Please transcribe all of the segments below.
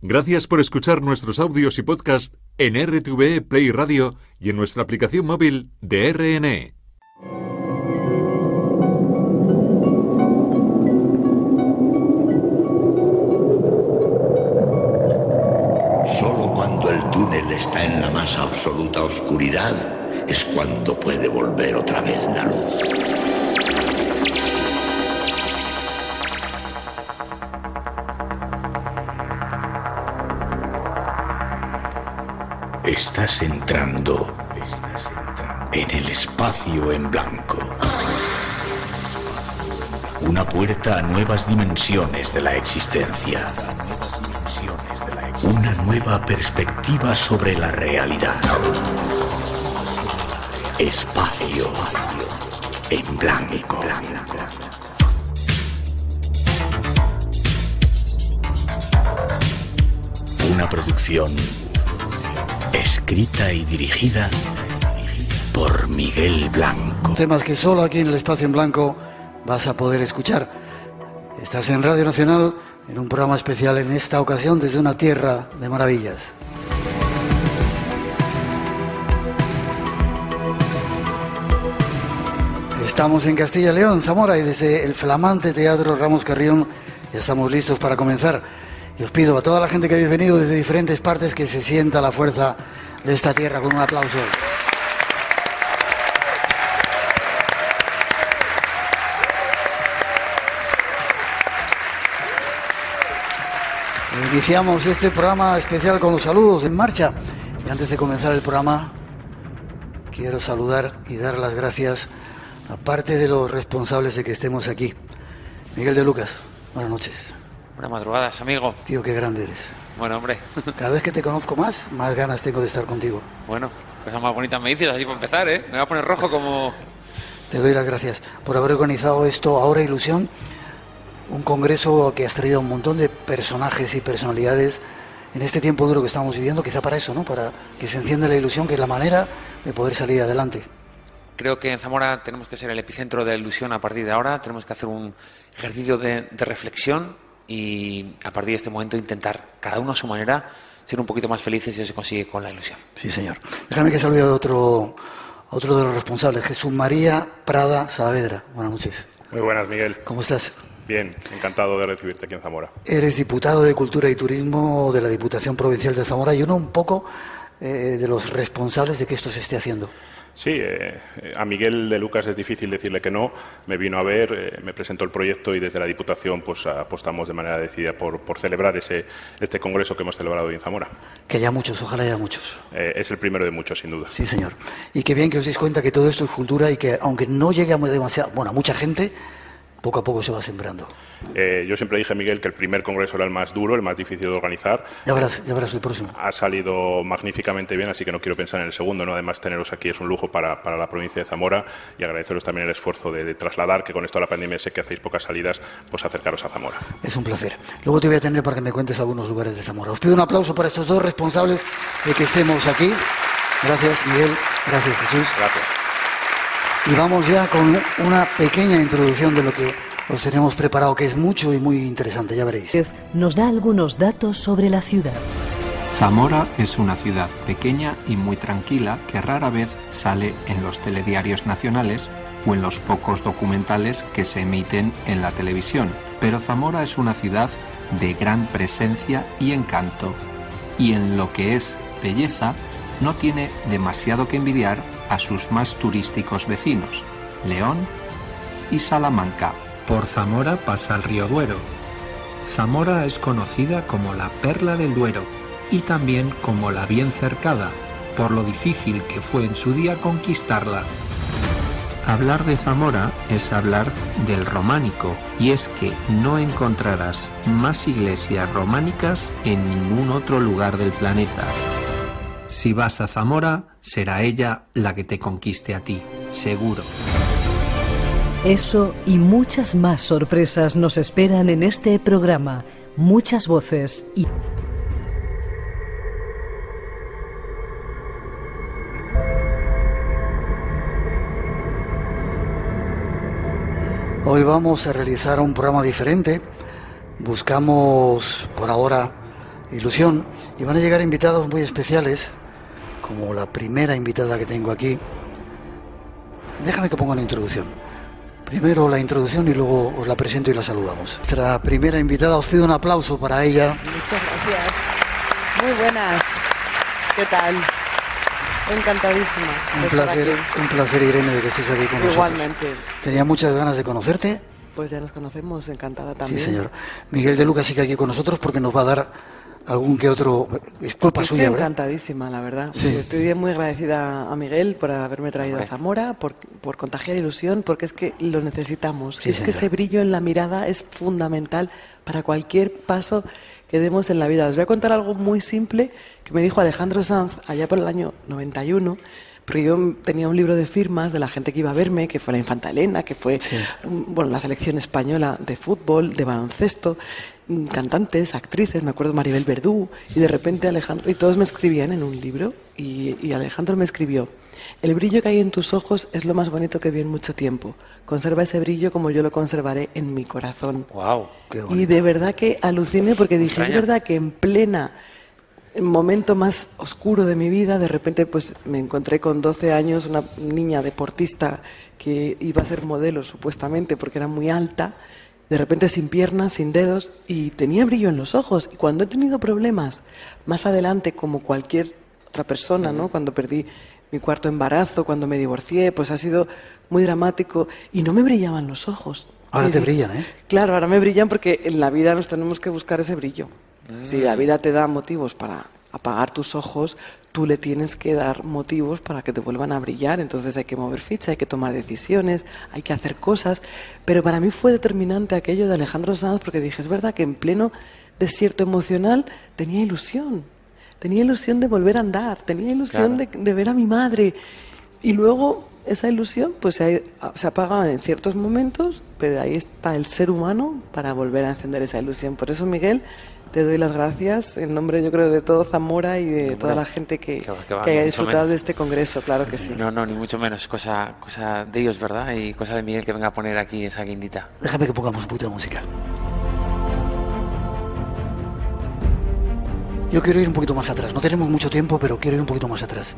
Gracias por escuchar nuestros audios y podcast en RTVE Play Radio y en nuestra aplicación móvil de RNE. Solo cuando el túnel está en la más absoluta oscuridad es cuando puede volver otra vez la luz. Estás entrando en el espacio en blanco. Una puerta a nuevas dimensiones de la existencia. Una nueva perspectiva sobre la realidad. Espacio en blanco. Una producción escrita y dirigida por Miguel Blanco. Temas que solo aquí en el espacio en blanco vas a poder escuchar. Estás en Radio Nacional en un programa especial, en esta ocasión desde una tierra de maravillas. Estamos en Castilla y León, Zamora, y desde el flamante Teatro Ramos Carrión ya estamos listos para comenzar. Y os pido a toda la gente que habéis venido desde diferentes partes que se sienta la fuerza de esta tierra con un aplauso. Iniciamos este programa especial con los saludos en marcha. Y antes de comenzar el programa, quiero saludar y dar las gracias a parte de los responsables de que estemos aquí. Miguel de Lucas, buenas noches. Buenas madrugadas, amigo. Tío, qué grande eres. Bueno, hombre. Cada vez que te conozco más ganas tengo de estar contigo. Bueno, cosas más bonitas me dices, así para empezar, ¿eh? Me voy a poner rojo como... Te doy las gracias por haber organizado esto, Ahora Ilusión, un congreso que has traído a un montón de personajes y personalidades en este tiempo duro que estamos viviendo, quizá para eso, ¿no? Para que se encienda la ilusión, que es la manera de poder salir adelante. Creo que en Zamora tenemos que ser el epicentro de la ilusión a partir de ahora, tenemos que hacer un ejercicio de reflexión y a partir de este momento intentar, cada uno a su manera, ser un poquito más felices y eso se consigue con la ilusión. Sí, señor. Déjame que salude a otro de los responsables, Jesús María Prada Saavedra. Buenas noches. Muy buenas, Miguel. ¿Cómo estás? Bien, encantado de recibirte aquí en Zamora. Eres diputado de Cultura y Turismo de la Diputación Provincial de Zamora y uno un poco de los responsables de que esto se esté haciendo. Sí, a Miguel de Lucas es difícil decirle que no. Me vino a ver, me presentó el proyecto y desde la Diputación pues apostamos de manera decidida por celebrar este congreso que hemos celebrado hoy en Zamora. Que haya muchos, ojalá haya muchos. Es el primero de muchos, sin duda. Sí, señor. Y qué bien que os deis cuenta que todo esto es cultura y que aunque no llegue a a mucha gente, poco a poco se va sembrando. Yo siempre dije, Miguel, que el primer congreso era el más duro, el más difícil de organizar. Ya verás el próximo. Ha salido magníficamente bien, así que no quiero pensar en el segundo, ¿no? Además, teneros aquí es un lujo para la provincia de Zamora y agradeceros también el esfuerzo de trasladar, que con esto de la pandemia sé que hacéis pocas salidas, pues acercaros a Zamora. Es un placer. Luego te voy a tener para que me cuentes algunos lugares de Zamora. Os pido un aplauso para estos dos responsables de que estemos aquí. Gracias, Miguel. Gracias, Jesús. Gracias. Y vamos ya con una pequeña introducción de lo que os tenemos preparado, que es mucho y muy interesante, ya veréis. Nos da algunos datos sobre la ciudad. Zamora es una ciudad pequeña y muy tranquila que rara vez sale en los telediarios nacionales o en los pocos documentales que se emiten en la televisión. Pero Zamora es una ciudad de gran presencia y encanto, y en lo que es belleza no tiene demasiado que envidiar a sus más turísticos vecinos, León y Salamanca. Por Zamora pasa el río Duero. Zamora es conocida como la Perla del Duero y también como la Bien Cercada, por lo difícil que fue en su día conquistarla. Hablar de Zamora es hablar del románico, y es que no encontrarás más iglesias románicas en ningún otro lugar del planeta. Si vas a Zamora, será ella la que te conquiste a ti, seguro. Eso y muchas más sorpresas nos esperan en este programa. Muchas voces y... Hoy vamos a realizar un programa diferente. Buscamos, por ahora, ilusión, y van a llegar invitados muy especiales, como la primera invitada que tengo aquí. Déjame que ponga una introducción. Primero la introducción y luego os la presento y la saludamos. Nuestra primera invitada, os pido un aplauso para ella. Muchas gracias. Muy buenas. ¿Qué tal? Encantadísima. Un placer, Irene, de que estés aquí con nosotros. Igualmente. Tenía muchas ganas de conocerte. Pues ya nos conocemos, encantada también. Sí, señor. Miguel de Lucas sigue aquí con nosotros porque nos va a dar algún que otro... Es culpa suya, ¿verdad? Encantadísima, la verdad. Sí. Estoy muy agradecida a Miguel por haberme traído a Zamora, por contagiar ilusión, porque es que lo necesitamos. Sí, es señora. que ese brillo en la mirada es fundamental para cualquier paso que demos en la vida. Os voy a contar algo muy simple que me dijo Alejandro Sanz allá por el año 91, porque yo tenía un libro de firmas de la gente que iba a verme, que fue la Infanta Elena, que fue la selección española de fútbol, de baloncesto, cantantes, actrices, me acuerdo Maribel Verdú, y de repente Alejandro, y todos me escribían en un libro, y Alejandro me escribió: el brillo que hay en tus ojos es lo más bonito que vi en mucho tiempo. Conserva ese brillo como yo lo conservaré en mi corazón. Wow. Y de verdad que aluciné porque dije, es verdad que en plena momento más oscuro de mi vida, de repente pues me encontré con 12 años una niña deportista que iba a ser modelo supuestamente porque era muy alta, de repente sin piernas, sin dedos, y tenía brillo en los ojos. Y cuando he tenido problemas más adelante, como cualquier otra persona, ¿no? Cuando perdí mi cuarto embarazo, cuando me divorcié, pues ha sido muy dramático y no me brillaban los ojos. Ahora te brillan, ¿eh? Claro, ahora me brillan porque en la vida nos tenemos que buscar ese brillo. Si la vida te da motivos para apagar tus ojos, tú le tienes que dar motivos para que te vuelvan a brillar. Entonces hay que mover ficha, hay que tomar decisiones, hay que hacer cosas. Pero para mí fue determinante aquello de Alejandro Sanz, porque dije, es verdad que en pleno desierto emocional tenía ilusión. Tenía ilusión de volver a andar, tenía ilusión de ver a mi madre. Y luego esa ilusión pues se apaga en ciertos momentos, pero ahí está el ser humano para volver a encender esa ilusión. Por eso, Miguel, te doy las gracias en nombre, yo creo, de todo Zamora y de toda la gente que haya disfrutado de este congreso, claro que sí. No, ni mucho menos. Cosa de ellos, ¿verdad? Y cosa de Miguel que venga a poner aquí esa guindita. Déjame que pongamos un poquito de música. Yo quiero ir un poquito más atrás. No tenemos mucho tiempo, pero quiero ir un poquito más atrás.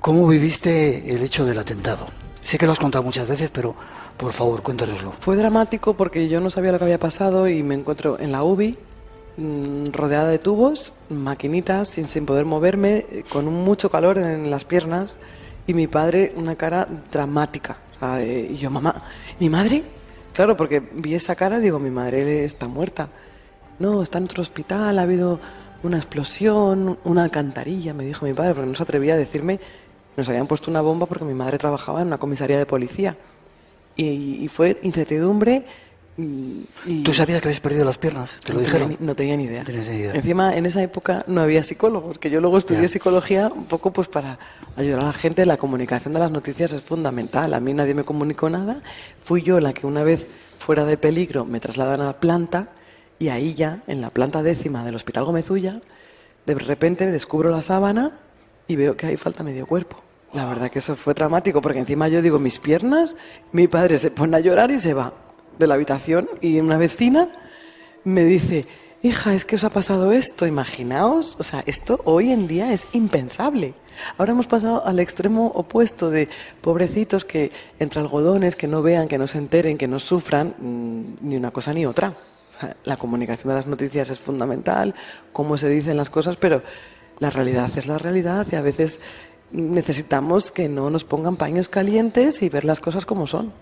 ¿Cómo viviste el hecho del atentado? Sé que lo has contado muchas veces, pero por favor, cuéntanoslo. Fue dramático porque yo no sabía lo que había pasado y me encuentro en la UBI, rodeada de tubos, maquinitas, sin poder moverme, con mucho calor en las piernas, y mi padre una cara dramática. Y yo, mamá, ¿mi madre? Claro, porque vi esa cara y digo, mi madre está muerta. No, está en otro hospital, ha habido una explosión, una alcantarilla, me dijo mi padre, porque no se atrevía a decirme, nos habían puesto una bomba porque mi madre trabajaba en una comisaría de policía. Y fue incertidumbre. ¿Tú sabías que habías perdido las piernas? ¿Te lo dijeron? No tenía ni idea. No tenías ni idea. Encima, en esa época no había psicólogos, que yo luego estudié psicología un poco pues para ayudar a la gente. La comunicación de las noticias es fundamental. A mí nadie me comunicó nada. Fui yo la que una vez fuera de peligro me trasladan a la planta, y ahí ya, en la planta 10ª del Hospital Gómez Ulla, de repente descubro la sábana y veo que ahí falta medio cuerpo. La verdad que eso fue dramático, porque encima yo digo, mis piernas, mi padre se pone a llorar y se va de la habitación, y una vecina me dice, hija, es que os ha pasado esto, imaginaos, o sea, esto hoy en día es impensable. Ahora hemos pasado al extremo opuesto de pobrecitos que entre algodones, que no vean, que no se enteren, que no sufran, ni una cosa ni otra. O sea, la comunicación de las noticias es fundamental, cómo se dicen las cosas, pero la realidad es la realidad, y a veces necesitamos que no nos pongan paños calientes y ver las cosas como son.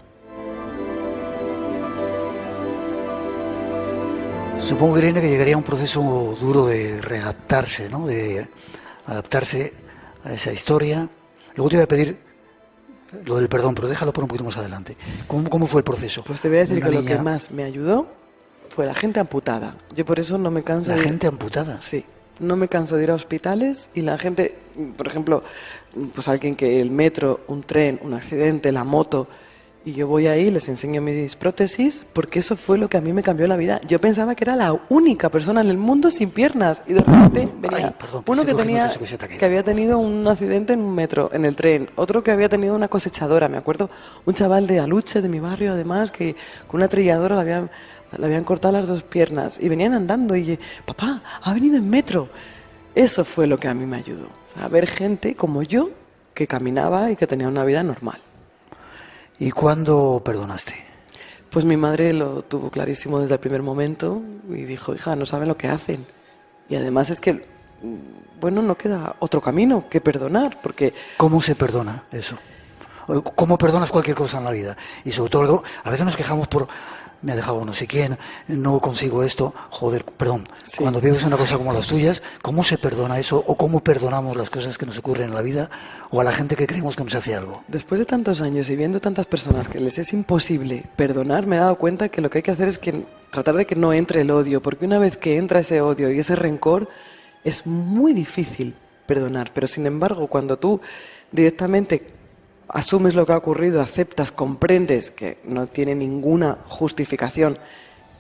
Supongo, Irene, que llegaría un proceso duro de readaptarse, ¿no? De adaptarse a esa historia. Luego te voy a pedir lo del perdón, pero déjalo por un poquito más adelante. ¿Cómo fue el proceso? Pues te voy a decir que lo que más me ayudó fue la gente amputada. Yo por eso no me canso ¿La gente amputada? Sí. No me canso de ir a hospitales, y la gente, por ejemplo, pues alguien que el metro, un tren, un accidente, la moto, y yo voy ahí, les enseño mis prótesis, porque eso fue lo que a mí me cambió la vida. Yo pensaba que era la única persona en el mundo sin piernas, y de repente venía uno que había tenido un accidente en un metro, en el tren, otro que había tenido una cosechadora, me acuerdo, un chaval de Aluche, de mi barrio, además, que con una trilladora le habían le habían cortado las 2 piernas y venían andando y papá, ha venido en metro. Eso fue lo que a mí me ayudó, a ver gente como yo que caminaba y que tenía una vida normal. ¿Y cuándo perdonaste? Pues mi madre lo tuvo clarísimo desde el primer momento y dijo, hija, no saben lo que hacen. Y además es que, bueno, no queda otro camino que perdonar, porque... ¿Cómo se perdona eso? ¿Cómo perdonas cualquier cosa en la vida? Y sobre todo algo, a veces nos quejamos por, me ha dejado no sé quién, no consigo esto, joder, perdón. Sí. Cuando vives una cosa como las tuyas, ¿cómo se perdona eso? ¿O cómo perdonamos las cosas que nos ocurren en la vida? ¿O a la gente que creemos que nos hace algo? Después de tantos años y viendo tantas personas que les es imposible perdonar, me he dado cuenta que lo que hay que hacer es tratar de que no entre el odio, porque una vez que entra ese odio y ese rencor, es muy difícil perdonar. Pero sin embargo, cuando tú directamente asumes lo que ha ocurrido, aceptas, comprendes que no tiene ninguna justificación,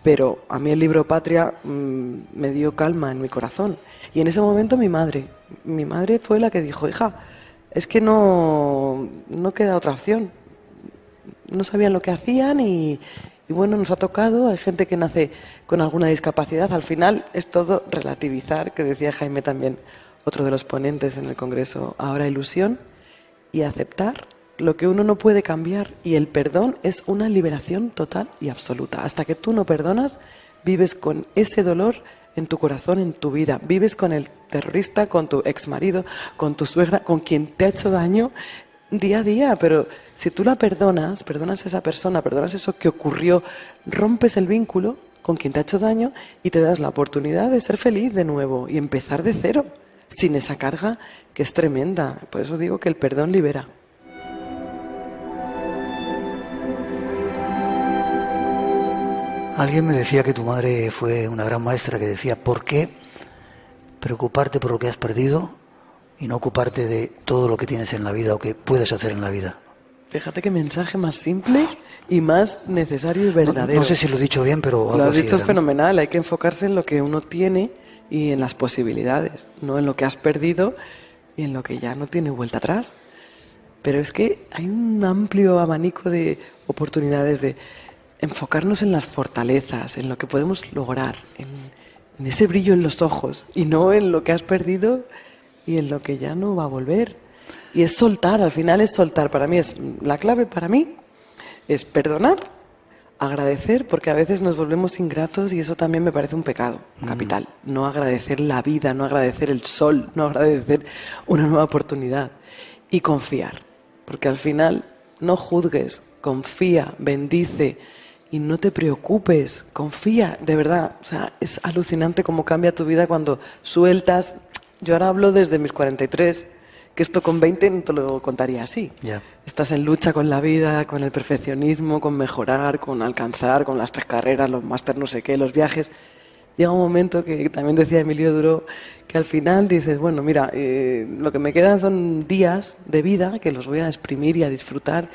pero a mí el libro Patria me dio calma en mi corazón. Y en ese momento mi madre fue la que dijo, hija, es que no queda otra opción. No sabían lo que hacían y bueno, nos ha tocado. Hay gente que nace con alguna discapacidad. Al final es todo relativizar, que decía Jaime también, otro de los ponentes en el Congreso, Ahora Ilusión, y aceptar lo que uno no puede cambiar. Y el perdón es una liberación total y absoluta. Hasta que tú no perdonas, vives con ese dolor en tu corazón, en tu vida. Vives con el terrorista, con tu exmarido, con tu suegra, con quien te ha hecho daño día a día. Pero si tú la perdonas a esa persona, perdonas eso que ocurrió, rompes el vínculo con quien te ha hecho daño y te das la oportunidad de ser feliz de nuevo y empezar de cero, sin esa carga que es tremenda. Por eso digo que el perdón libera. Alguien me decía que tu madre fue una gran maestra, que decía, ¿por qué preocuparte por lo que has perdido y no ocuparte de todo lo que tienes en la vida o que puedes hacer en la vida? Fíjate qué mensaje más simple y más necesario y verdadero. No sé si lo he dicho bien, pero algo lo has así dicho era, ¿no? Fenomenal. Hay que enfocarse en lo que uno tiene y en las posibilidades, no en lo que has perdido y en lo que ya no tiene vuelta atrás. Pero es que hay un amplio abanico de oportunidades de enfocarnos en las fortalezas, en lo que podemos lograr, en ese brillo en los ojos y no en lo que has perdido y en lo que ya no va a volver. Y es soltar, al final es soltar. Para mí la clave para mí es perdonar, agradecer, porque a veces nos volvemos ingratos y eso también me parece un pecado capital. No agradecer la vida, no agradecer el sol, no agradecer una nueva oportunidad. Y confiar, porque al final no juzgues, confía, bendice y no te preocupes, confía, de verdad. O sea, es alucinante cómo cambia tu vida cuando sueltas. Yo ahora hablo desde mis 43, que esto con 20 no te lo contaría así. Yeah. Estás en lucha con la vida, con el perfeccionismo, con mejorar, con alcanzar, con las 3 carreras, los máster no sé qué, los viajes. Llega un momento que también decía Emilio Duro, que al final dices, bueno, mira, lo que me quedan son días de vida que los voy a exprimir y a disfrutar,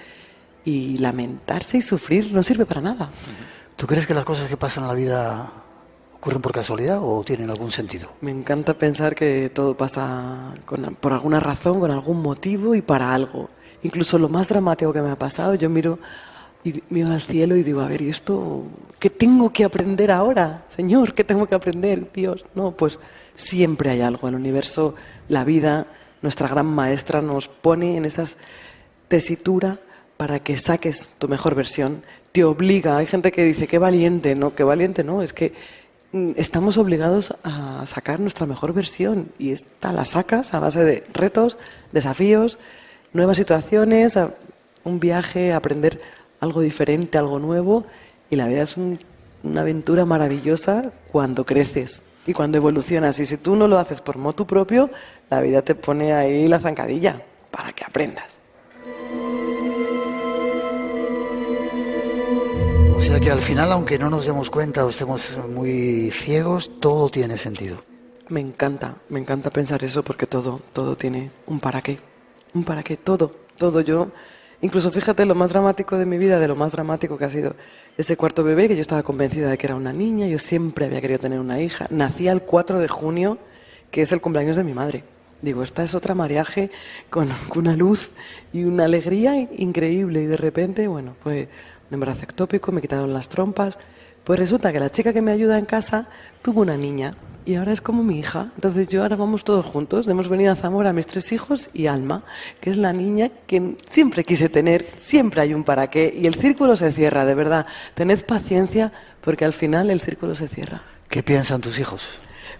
y lamentarse y sufrir no sirve para nada. ¿Tú crees que las cosas que pasan en la vida ocurren por casualidad o tienen algún sentido? Me encanta pensar que todo pasa por alguna razón, con algún motivo y para algo. Incluso lo más dramático que me ha pasado, yo miro al cielo y digo, a ver, ¿y esto qué tengo que aprender ahora? Señor, ¿qué tengo que aprender? Dios, no, pues siempre hay algo. El universo, la vida, nuestra gran maestra nos pone en esa tesitura para que saques tu mejor versión. Te obliga. Hay gente que dice, qué valiente. No, qué valiente no, es que estamos obligados a sacar nuestra mejor versión y esta la sacas a base de retos, desafíos, nuevas situaciones, un viaje, aprender algo diferente, algo nuevo, y la vida es una aventura maravillosa cuando creces y cuando evolucionas. Y si tú no lo haces por motu propio, la vida te pone ahí la zancadilla para que aprendas. O sea que al final, aunque no nos demos cuenta o estemos muy ciegos, todo tiene sentido. Me encanta pensar eso, porque todo tiene un para qué, todo. Yo, incluso fíjate, lo más dramático de mi vida, de lo más dramático que ha sido ese cuarto bebé, que yo estaba convencida de que era una niña, yo siempre había querido tener una hija. Nacía el 4 de junio, que es el cumpleaños de mi madre. Digo, esta es otra mariaje con una luz y una alegría increíble, y de repente, bueno, fue un embarazo ectópico, me quitaron las trompas, Pues resulta que la chica que me ayuda en casa tuvo una niña y ahora es como mi hija. Entonces ahora vamos todos juntos. Hemos venido a Zamora, mis 3 hijos y Alma, que es la niña que siempre quise tener, siempre hay un para qué y el círculo se cierra, de verdad. Tened paciencia porque al final el círculo se cierra. ¿Qué piensan tus hijos?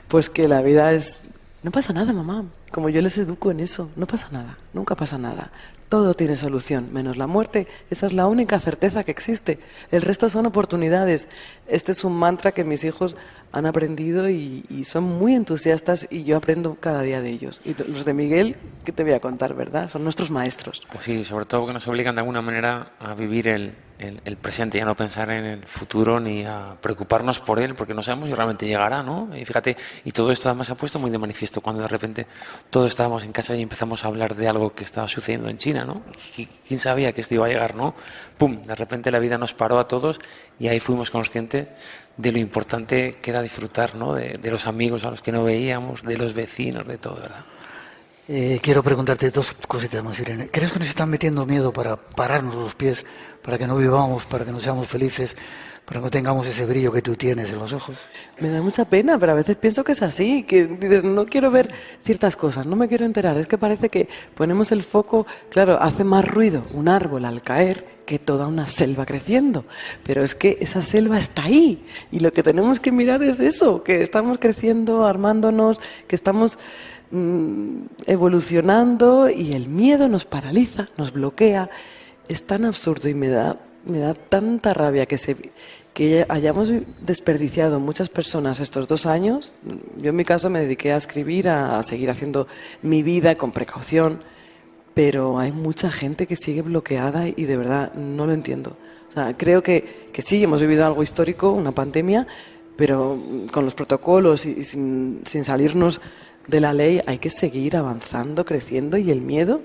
Pues que la vida es... No pasa nada, mamá. Como yo les educo en eso, no pasa nada, nunca pasa nada. Todo tiene solución, menos la muerte. Esa es la única certeza que existe. El resto son oportunidades. Este es un mantra que mis hijos han aprendido y son muy entusiastas y yo aprendo cada día de ellos. Y los de Miguel, ¿qué te voy a contar, verdad? Son nuestros maestros. Pues sí, sobre todo que nos obligan de alguna manera a vivir el presente y a no pensar en el futuro ni a preocuparnos por él, porque no sabemos si realmente llegará, ¿no? Y fíjate, y todo esto además se ha puesto muy de manifiesto cuando de repente todos estábamos en casa y empezamos a hablar de algo que estaba sucediendo en China, ¿no? ¿Quién sabía que esto iba a llegar, no? ¡Pum! De repente la vida nos paró a todos y ahí fuimos conscientes de lo importante que era disfrutar, ¿no? De los amigos a los que no veíamos, de los vecinos, de todo, ¿verdad? Quiero preguntarte 2 cositas más, Irene. ¿Crees que nos están metiendo miedo para pararnos los pies, para que no vivamos, para que no seamos felices, para que no tengamos ese brillo que tú tienes en los ojos? Me da mucha pena, pero a veces pienso que es así, que dices, no quiero ver ciertas cosas, no me quiero enterar. Es que parece que ponemos el foco, claro, hace más ruido un árbol al caer que toda una selva creciendo. Pero es que esa selva está ahí y lo que tenemos que mirar es eso, que estamos creciendo, armándonos, que estamos evolucionando y el miedo nos paraliza, nos bloquea. Es tan absurdo y me da tanta rabia que hayamos desperdiciado muchas personas estos 2 años. Yo en mi caso me dediqué a escribir, a seguir haciendo mi vida con precaución, pero hay mucha gente que sigue bloqueada y de verdad no lo entiendo. O sea, creo que sí, hemos vivido algo histórico, una pandemia, pero con los protocolos y sin salirnos de la ley hay que seguir avanzando, creciendo y el miedo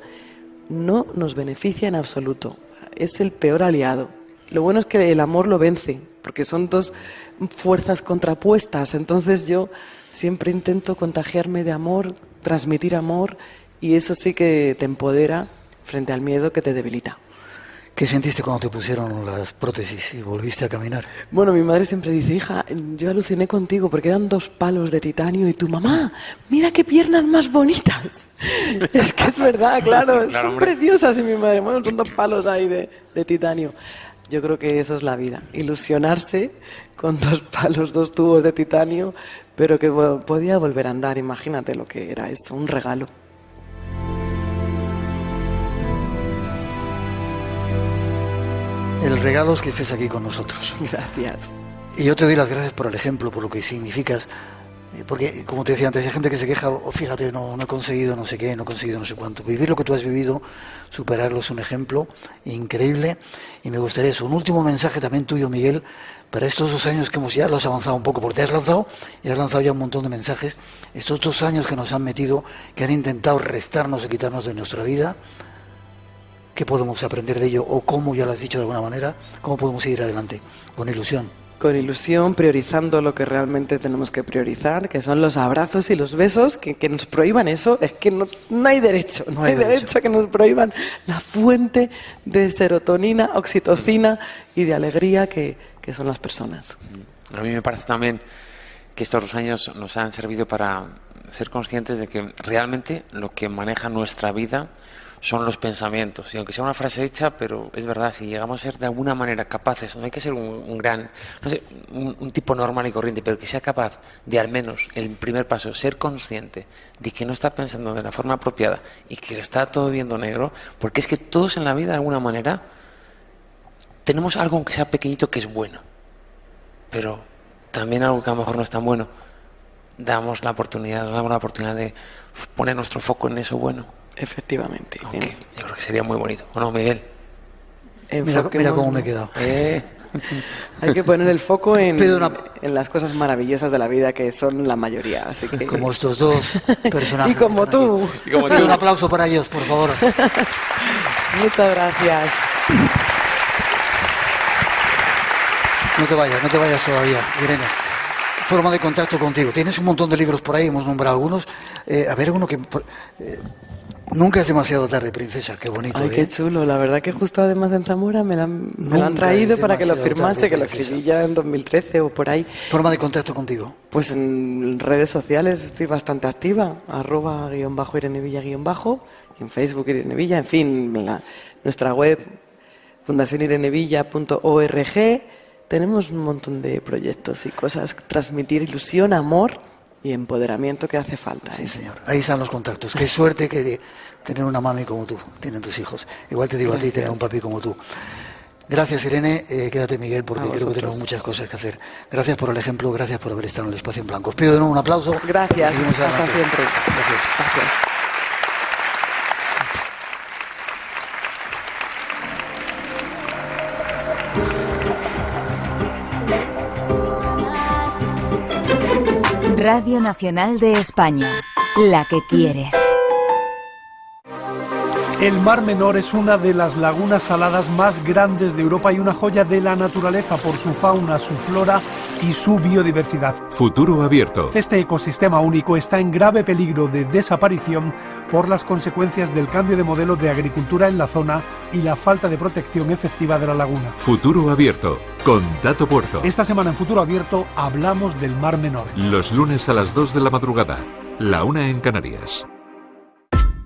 no nos beneficia en absoluto. Es el peor aliado. Lo bueno es que el amor lo vence, porque son 2 fuerzas contrapuestas. Entonces yo siempre intento contagiarme de amor, transmitir amor, y eso sí que te empodera frente al miedo que te debilita. ¿Qué sentiste cuando te pusieron las prótesis y volviste a caminar? Bueno, mi madre siempre dice, hija, yo aluciné contigo porque eran 2 palos de titanio y tu mamá, mira qué piernas más bonitas. Es que es verdad, claro, son hombre. preciosas. Y mi madre, bueno, son 2 palos ahí de titanio. Yo creo que eso es la vida, ilusionarse con 2 palos, 2 tubos de titanio, pero que podía volver a andar. Imagínate lo que era eso, un regalo. El regalo es que estés aquí con nosotros. Gracias. Y yo te doy las gracias por el ejemplo, por lo que significas. Porque, como te decía antes, hay gente que se queja, fíjate, no he conseguido no sé qué, no he conseguido no sé cuánto. Vivir lo que tú has vivido, superarlo es un ejemplo increíble. Y me gustaría eso. Un último mensaje también tuyo, Miguel, para estos 2 años que ya los has avanzado un poco, porque te has lanzado y has lanzado ya un montón de mensajes. Estos 2 años que nos han metido, que han intentado restarnos y quitarnos de nuestra vida. ¿Qué podemos aprender de ello? O cómo, ya lo has dicho de alguna manera, cómo podemos seguir adelante con ilusión. Con ilusión, priorizando lo que realmente tenemos que priorizar, que son los abrazos y los besos, que nos prohíban eso, es que no hay derecho, no hay derecho a que nos prohíban la fuente de serotonina, oxitocina y de alegría que son las personas. A mí me parece también que estos 2 años nos han servido para ser conscientes de que realmente lo que maneja nuestra vida son los pensamientos. Y aunque sea una frase hecha, pero es verdad, si llegamos a ser de alguna manera capaces, no hay que ser un gran, no sé, un tipo normal y corriente, pero que sea capaz de al menos, el primer paso, ser consciente de que no está pensando de la forma apropiada y que está todo viendo negro, porque es que todos en la vida de alguna manera tenemos algo, aunque sea pequeñito, que es bueno, pero también algo que a lo mejor no es tan bueno. Damos la oportunidad de poner nuestro foco en eso bueno. Efectivamente. Aunque yo creo que sería muy bonito. ¿O no, Miguel? Mira cómo me he quedado. Hay que poner el foco en las cosas maravillosas de la vida, que son la mayoría. Así que... Como estos 2 personajes. Y como tú. Un aplauso para ellos, por favor. Muchas gracias. No te vayas todavía, Irene. forma de contacto contigo. Tienes un montón de libros por ahí, hemos nombrado algunos. A ver, uno que... Nunca es demasiado tarde, princesa, qué bonito. Ay, qué chulo, la verdad que justo además en Zamora me lo han traído para que lo firmase, tarde, que lo escribí ya en 2013 o por ahí. ¿Forma de contacto contigo? Pues en redes sociales estoy bastante activa, @Irene Villa-, y en Facebook Irene Villa, en fin, nuestra web fundacionirenevilla.org. Tenemos un montón de proyectos y cosas, transmitir ilusión, amor y empoderamiento que hace falta. Sí, señor. Ahí están los contactos. Qué suerte que tener una mami como tú, tienen tus hijos. Igual te digo Gracias. A ti, tener un papi como tú. Gracias, Irene. Quédate, Miguel, porque creo que tenemos muchas cosas que hacer. Gracias por el ejemplo, gracias por haber estado en el Espacio en Blanco. Os pido de nuevo un aplauso. Gracias. Hasta siempre. Gracias. Gracias. Radio Nacional de España, la que quieres. El Mar Menor es una de las lagunas saladas más grandes de Europa y una joya de la naturaleza por su fauna, su flora y su biodiversidad. Futuro abierto. Este ecosistema único está en grave peligro de desaparición por las consecuencias del cambio de modelo de agricultura en la zona y la falta de protección efectiva de la laguna. Futuro abierto, con Tato Puerto. Esta semana en Futuro Abierto hablamos del Mar Menor. Los lunes a las 2 de la madrugada, la 1 en Canarias.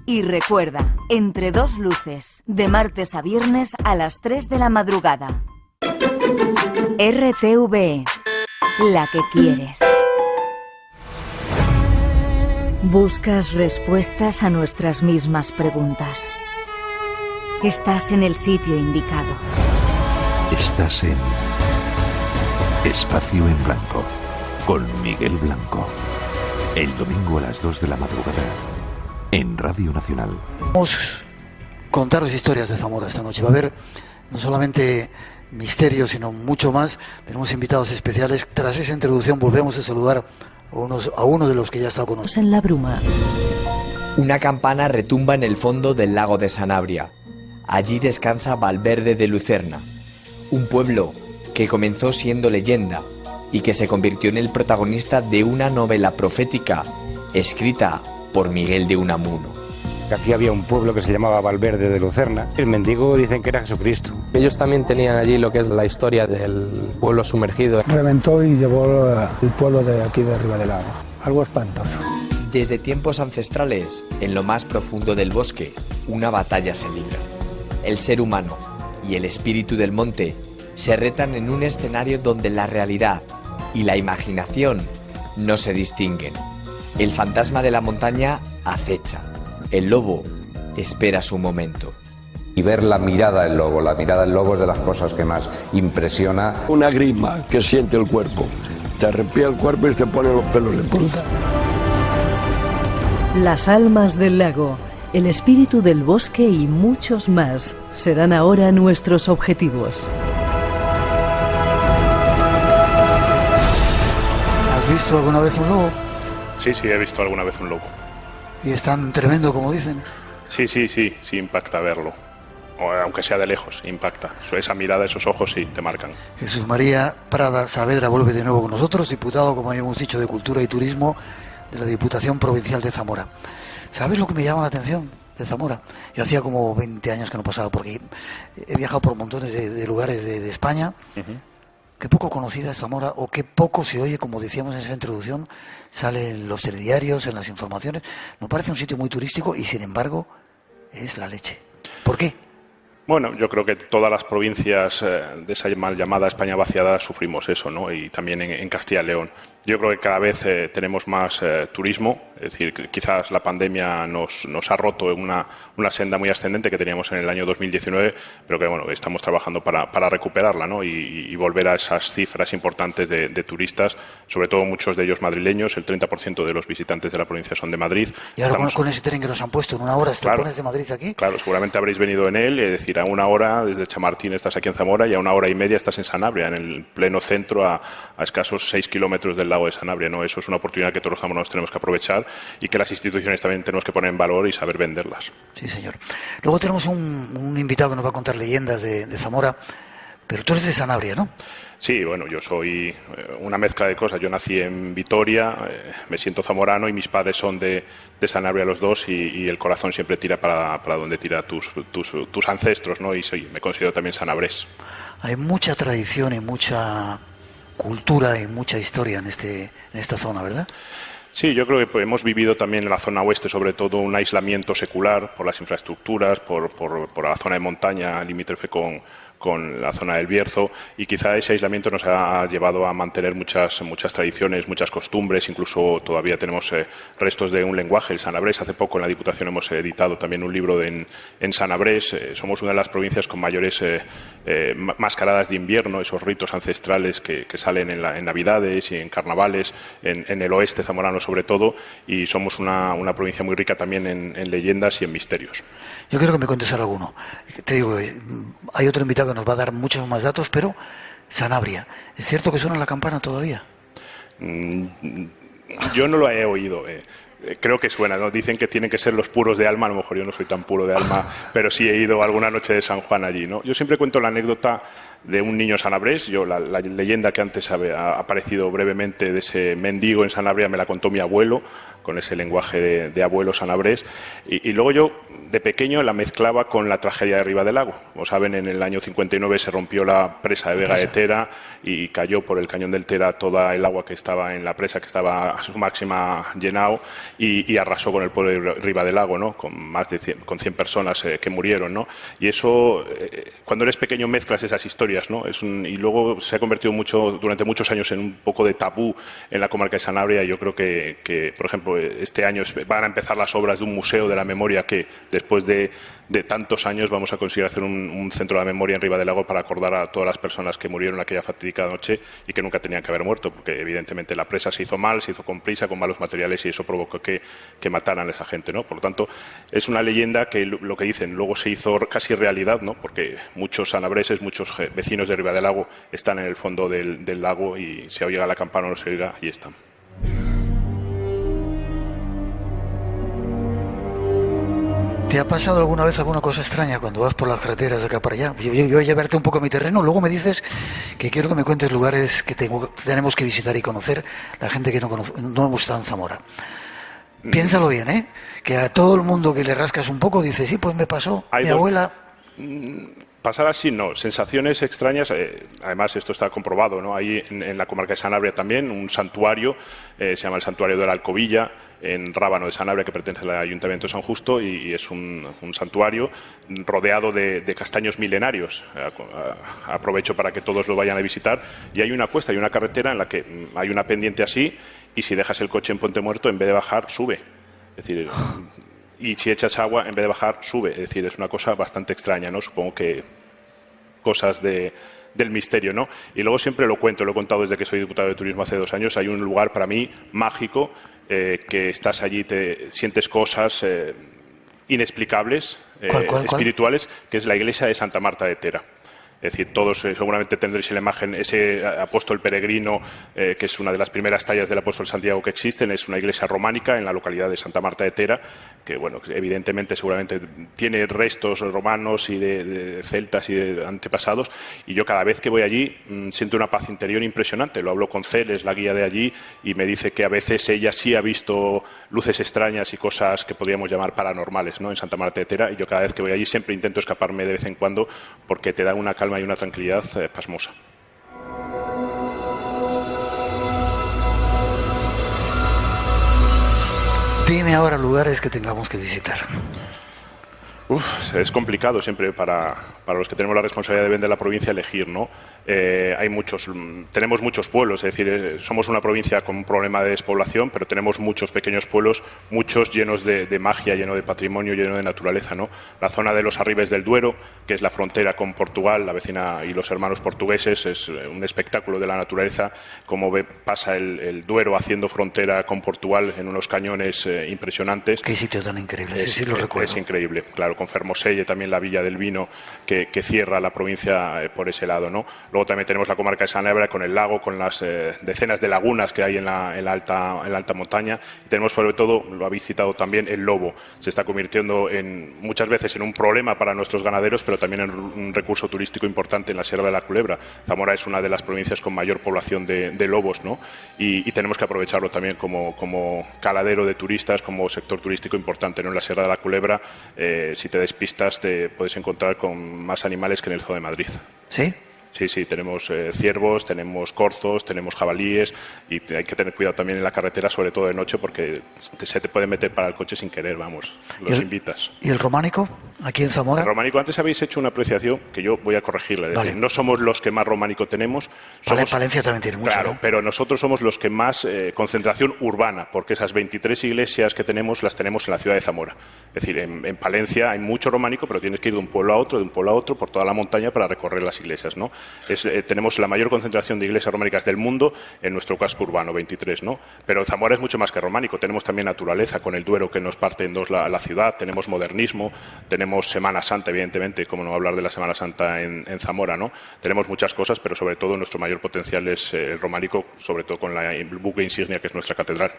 Y recuerda, Entre dos luces, de martes a viernes a las 3 de la madrugada. RTV, la que quieres. ¿Buscas respuestas a nuestras mismas preguntas? Estás en el sitio indicado. Estás en Espacio en Blanco, con Miguel Blanco. El domingo a las 2 de la madrugada, en Radio Nacional. Vamos a contaros historias de Zamora esta noche. Va a haber no solamente misterio, sino mucho más. Tenemos invitados especiales. Tras esa introducción volvemos a saludar a uno de los que ya está con nosotros. En la bruma. Una campana retumba en el fondo del lago de Sanabria. Allí descansa Valverde de Lucerna, un pueblo que comenzó siendo leyenda y que se convirtió en el protagonista de una novela profética escrita por Miguel de Unamuno. Aquí había un pueblo que se llamaba Valverde de Lucerna. El mendigo dicen que era Jesucristo. Ellos también tenían allí lo que es la historia del pueblo sumergido. Reventó y llevó el pueblo de aquí de arriba del lago. Algo espantoso. Desde tiempos ancestrales, en lo más profundo del bosque, una batalla se libra. El ser humano y el espíritu del monte se retan en un escenario donde la realidad y la imaginación no se distinguen. El fantasma de la montaña acecha. El lobo espera su momento. Y ver la mirada del lobo es de las cosas que más impresiona. Una grima que siente el cuerpo. Te arrepía el cuerpo y te pone los pelos de punta. Las almas del lago, el espíritu del bosque y muchos más serán ahora nuestros objetivos. ¿Has visto alguna vez un lobo? Sí, he visto alguna vez un lobo. ¿Y es tan tremendo como dicen? Sí, impacta verlo. O, aunque sea de lejos, impacta. Esa mirada, esos ojos, sí, te marcan. Jesús María Prada Saavedra vuelve de nuevo con nosotros, diputado, como habíamos dicho, de Cultura y Turismo de la Diputación Provincial de Zamora. ¿Sabes lo que me llama la atención de Zamora? Yo hacía como 20 años que no pasaba por aquí. He viajado por montones de lugares de España. Qué poco conocida es Zamora, o qué poco se oye, como decíamos en esa introducción, sale en los telediarios, en las informaciones. Nos parece un sitio muy turístico y, sin embargo, es la leche. ¿Por qué? Bueno, yo creo que todas las provincias de esa mal llamada España vaciada sufrimos eso, ¿no? Y también en Castilla y León. Yo creo que cada vez tenemos más turismo, es decir, quizás la pandemia nos ha roto en una senda muy ascendente que teníamos en el año 2019, pero que bueno, estamos trabajando para recuperarla, ¿no? Y volver a esas cifras importantes de turistas, sobre todo muchos de ellos madrileños. El 30% de los visitantes de la provincia son de Madrid. Y ahora con ese tren que nos han puesto en una hora, ¿te pones de Madrid aquí? Claro, seguramente habréis venido en él, es decir, a una hora desde Chamartín estás aquí en Zamora y a una hora y media estás en Sanabria, en el pleno centro, a escasos 6 kilómetros del lago de Sanabria, ¿no? Eso es una oportunidad que todos los zamoranos tenemos que aprovechar y que las instituciones también tenemos que poner en valor y saber venderlas. Sí, señor. Luego tenemos un invitado que nos va a contar leyendas de Zamora, Pero tú eres de Sanabria, ¿no? Sí, bueno, yo soy una mezcla de cosas. Yo nací en Vitoria, me siento zamorano y mis padres son de Sanabria los dos y el corazón siempre tira para donde tira tus ancestros, ¿no? Y me considero también sanabrés. Hay mucha tradición y mucha cultura y mucha historia en esta zona, ¿verdad? Sí, yo creo que hemos vivido también en la zona oeste, sobre todo, un aislamiento secular por las infraestructuras, por la zona de montaña limítrofe con la zona del Bierzo, y quizá ese aislamiento nos ha llevado a mantener muchas tradiciones, muchas costumbres. Incluso todavía tenemos restos de un lenguaje, el sanabrés. Hace poco en la Diputación hemos editado también un libro en sanabrés. Somos una de las provincias con mayores mascaradas de invierno, esos ritos ancestrales que salen en Navidades y en carnavales, en el oeste zamorano sobre todo, y somos una provincia muy rica también en leyendas y en misterios. Yo quiero que me cuentes ahora alguno. Te digo, hay otro invitado que nos va a dar muchos más datos, pero Sanabria, ¿es cierto que suena la campana todavía? Yo no lo he oído. Creo que suena, ¿no? Dicen que tienen que ser los puros de alma. A lo mejor yo no soy tan puro de alma, pero sí he ido alguna noche de San Juan allí, ¿no? Yo siempre cuento la anécdota de un niño sanabrés. La leyenda que antes ha aparecido brevemente de ese mendigo en Sanabria me la contó mi abuelo, con ese lenguaje de abuelo sanabrés, y luego yo de pequeño la mezclaba con la tragedia de Ribadelago. Como saben, en el año 59 se rompió la presa de Vega de Tera y cayó por el cañón del Tera toda el agua que estaba en la presa, que estaba a su máxima llenado, y arrasó con el pueblo de Ribadelago, ¿no? Con más de 100 personas que murieron, ¿no? Y eso, cuando eres pequeño mezclas esas historias, ¿no? Y luego se ha convertido durante muchos años en un poco de tabú en la comarca de Sanabria. Y yo creo que, por ejemplo, este año van a empezar las obras de un museo de la memoria que después de tantos años vamos a conseguir hacer un centro de la memoria en Ribadelago para acordar a todas las personas que murieron aquella fatídica noche y que nunca tenían que haber muerto, porque evidentemente la presa se hizo mal, se hizo con prisa, con malos materiales, y eso provocó que mataran a esa gente, ¿no? Por lo tanto, es una leyenda que lo que dicen luego se hizo casi realidad, ¿no? Porque muchos sanabreses, muchos vecinos de Ribadelago están en el fondo del lago, y se oiga la campana o no se oiga, y están. ¿Te ha pasado alguna vez alguna cosa extraña cuando vas por las carreteras de acá para allá? Yo voy a llevarte un poco a mi terreno, luego me dices que quiero que me cuentes lugares que tenemos que visitar y conocer, la gente que no hemos estado en Zamora. Piénsalo bien, ¿eh? Que a todo el mundo que le rascas un poco dice, sí, pues me pasó, mi abuela... Pasar así no, sensaciones extrañas, además esto está comprobado, ¿no? Hay en la comarca de Sanabria también un santuario, se llama el Santuario de la Alcobilla, en Rábano de Sanabria, que pertenece al Ayuntamiento de San Justo, y es un santuario rodeado de castaños milenarios. Aprovecho para que todos lo vayan a visitar, y hay una cuesta, hay una carretera en la que hay una pendiente así, y si dejas el coche en Puente Muerto, en vez de bajar, sube. Es decir... Y si echas agua, en vez de bajar, sube. Es decir, es una cosa bastante extraña, ¿no? Supongo que cosas del misterio, ¿no? Y luego siempre lo he contado desde que soy diputado de turismo hace 2 años. Hay un lugar para mí mágico, que estás allí, te sientes cosas inexplicables, ¿Cuál? espirituales, que es la iglesia de Santa Marta de Tera. Es decir, todos seguramente tendréis en la imagen ese apóstol peregrino, que es una de las primeras tallas del apóstol Santiago que existen. Es una iglesia románica en la localidad de Santa Marta de Tera, que, bueno, evidentemente seguramente tiene restos romanos y de celtas y de antepasados. Y yo cada vez que voy allí siento una paz interior impresionante. Lo hablo con Celes, la guía de allí, y me dice que a veces ella sí ha visto luces extrañas y cosas que podríamos llamar paranormales, ¿no? En Santa Marta de Tera. Y yo cada vez que voy allí siempre intento escaparme de vez en cuando, porque te da una calma y una tranquilidad pasmosa. Dime ahora lugares que tengamos que visitar. Es complicado siempre para los que tenemos la responsabilidad de vender la provincia elegir, ¿no? Tenemos muchos pueblos, es decir, somos una provincia con un problema de despoblación, pero tenemos muchos pequeños pueblos, muchos llenos de magia, llenos de patrimonio, llenos de naturaleza, ¿no? La zona de los Arribes del Duero, que es la frontera con Portugal, la vecina y los hermanos portugueses, es un espectáculo de la naturaleza, como pasa el Duero haciendo frontera con Portugal en unos cañones impresionantes. Qué sitio tan increíble, sí lo recuerdo. Es increíble, claro. con Fermoselle, también la Villa del Vino, que cierra la provincia por ese lado, ¿no? Luego también tenemos la comarca de Sanabria con el lago, con las decenas de lagunas que hay en la alta montaña. Y tenemos sobre todo, lo habéis citado también, el lobo. Se está convirtiendo muchas veces en un problema para nuestros ganaderos, pero también en un recurso turístico importante en la Sierra de la Culebra. Zamora es una de las provincias con mayor población de lobos, ¿no? Y tenemos que aprovecharlo también como caladero de turistas, como sector turístico importante, ¿no? En la Sierra de la Culebra, si te despistas, te puedes encontrar con más animales que en el Zoo de Madrid. ¿Sí? Sí, tenemos ciervos, tenemos corzos, tenemos jabalíes y hay que tener cuidado también en la carretera, sobre todo de noche, porque se te puede meter para el coche sin querer, vamos, los invitas. ¿Y el románico, aquí en Zamora? El románico, antes habéis hecho una apreciación que yo voy a corregirle, es decir, no somos los que más románico tenemos. Palencia también tiene mucho. Claro, ¿no? pero nosotros somos los que más concentración urbana, porque esas 23 iglesias que tenemos las tenemos en la ciudad de Zamora. Es decir, en Palencia hay mucho románico, pero tienes que ir de un pueblo a otro, por toda la montaña para recorrer las iglesias, ¿no? Tenemos la mayor concentración de iglesias románicas del mundo en nuestro casco urbano, 23, ¿no? Pero Zamora es mucho más que románico. Tenemos también naturaleza, con el Duero que nos parte en dos la ciudad. Tenemos modernismo, tenemos Semana Santa, evidentemente, como no hablar de la Semana Santa en Zamora, ¿no? Tenemos muchas cosas, pero sobre todo nuestro mayor potencial es el románico, sobre todo con el buque insignia que es nuestra catedral.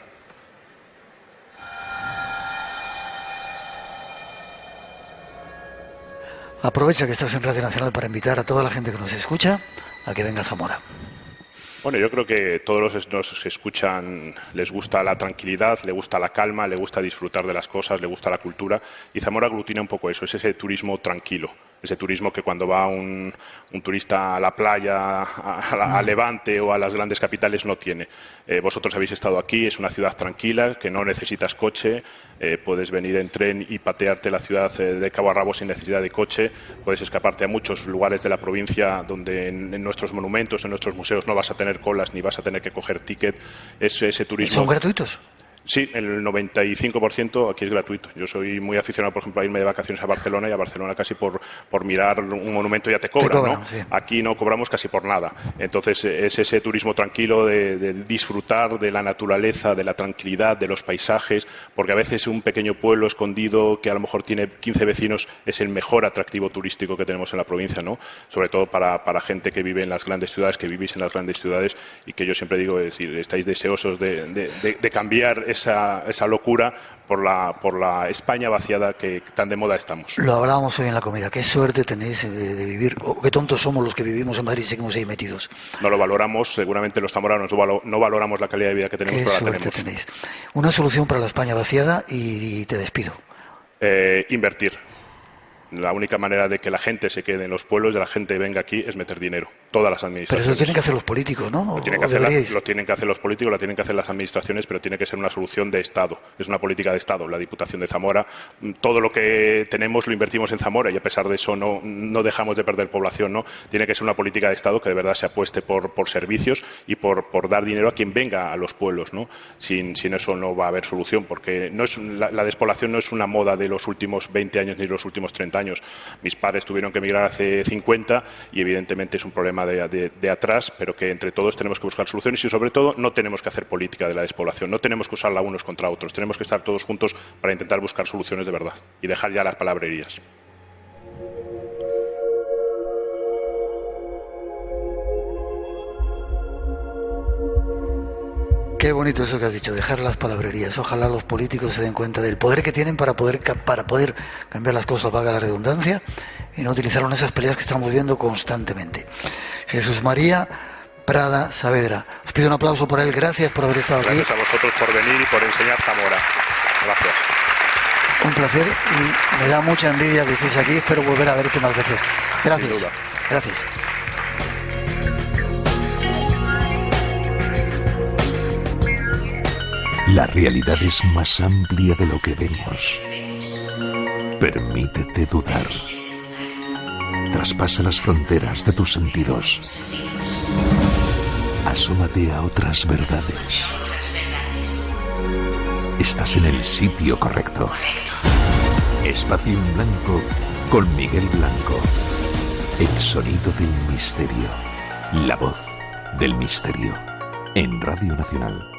Aprovecha que estás en Radio Nacional para invitar a toda la gente que nos escucha a que venga a Zamora. Bueno, yo creo que todos los que nos escuchan les gusta la tranquilidad, les gusta la calma, les gusta disfrutar de las cosas, les gusta la cultura, y Zamora aglutina un poco eso, es ese turismo tranquilo. Ese turismo que cuando va un turista a la playa, a Levante o a las grandes capitales no tiene. Vosotros habéis estado aquí, es una ciudad tranquila, que no necesitas coche, puedes venir en tren y patearte la ciudad de cabo a rabo sin necesidad de coche, puedes escaparte a muchos lugares de la provincia donde en nuestros monumentos, en nuestros museos no vas a tener colas ni vas a tener que coger ticket. Es ese turismo. ¿Son gratuitos? Sí, el 95% aquí es gratuito. Yo soy muy aficionado, por ejemplo, a irme de vacaciones a Barcelona, y a Barcelona casi por mirar un monumento ya te cobran, ¿no? Sí. Aquí no cobramos casi por nada. Entonces es ese turismo tranquilo de disfrutar de la naturaleza, de la tranquilidad, de los paisajes, porque a veces un pequeño pueblo escondido que a lo mejor tiene 15 vecinos es el mejor atractivo turístico que tenemos en la provincia, ¿no? Sobre todo para gente que vive en las grandes ciudades, que vivís en las grandes ciudades, y que yo siempre digo, es decir, estáis deseosos de cambiar esa locura por la España vaciada que tan de moda estamos. Lo hablábamos hoy en la comida. Qué suerte tenéis de vivir, o qué tontos somos los que vivimos en Madrid y seguimos ahí metidos. No lo valoramos, seguramente los zamoranos no valoramos la calidad de vida que tenemos, pero la tenemos. Qué suerte tenéis. Una solución para la España vaciada y te despido. Invertir. La única manera de que la gente se quede en los pueblos, de la gente venga aquí, es meter dinero. Todas las administraciones. Pero eso lo tienen que hacer los políticos, ¿no? Lo tienen que hacer los políticos, lo tienen que hacer las administraciones, pero tiene que ser una solución de Estado. Es una política de Estado. La Diputación de Zamora, todo lo que tenemos lo invertimos en Zamora, y a pesar de eso no dejamos de perder población, ¿no? Tiene que ser una política de Estado que de verdad se apueste por servicios y por dar dinero a quien venga a los pueblos, ¿no? Sin eso no va a haber solución, porque la despoblación no es una moda de los últimos 20 años ni de los últimos 30 años. Mis padres tuvieron que emigrar hace 50 y evidentemente es un problema de atrás, pero que entre todos tenemos que buscar soluciones, y sobre todo no tenemos que hacer política de la despoblación, no tenemos que usarla unos contra otros, tenemos que estar todos juntos para intentar buscar soluciones de verdad y dejar ya las palabrerías. Qué bonito eso que has dicho, dejar las palabrerías. Ojalá los políticos se den cuenta del poder que tienen para poder cambiar las cosas, valga la redundancia, y no utilizaron esas peleas que estamos viendo constantemente. Jesús María Prada Saavedra, os pido un aplauso por él, gracias por haber estado aquí. Gracias a vosotros por venir y por enseñar Zamora. Gracias. Un placer, y me da mucha envidia que estéis aquí, espero volver a verte más veces. Gracias. Gracias. La realidad es más amplia de lo que vemos. Permítete dudar. Traspasa las fronteras de tus sentidos. Asómate a otras verdades. Estás en el sitio correcto. Espacio en Blanco con Miguel Blanco. El sonido del misterio. La voz del misterio. En Radio Nacional.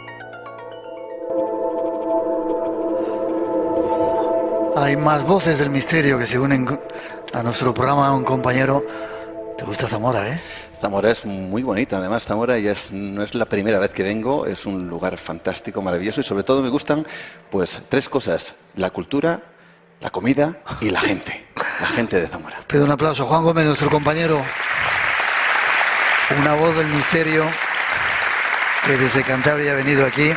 Hay más voces del misterio que se unen a nuestro programa. Un compañero. ¿Te gusta Zamora, eh? Zamora es muy bonita, además Zamora ya no es la primera vez que vengo, es un lugar fantástico, maravilloso y sobre todo me gustan pues 3 cosas: la cultura, la comida y la gente de Zamora. Pido un aplauso a Juan Gómez, nuestro compañero, una voz del misterio que desde Cantabria ha venido aquí.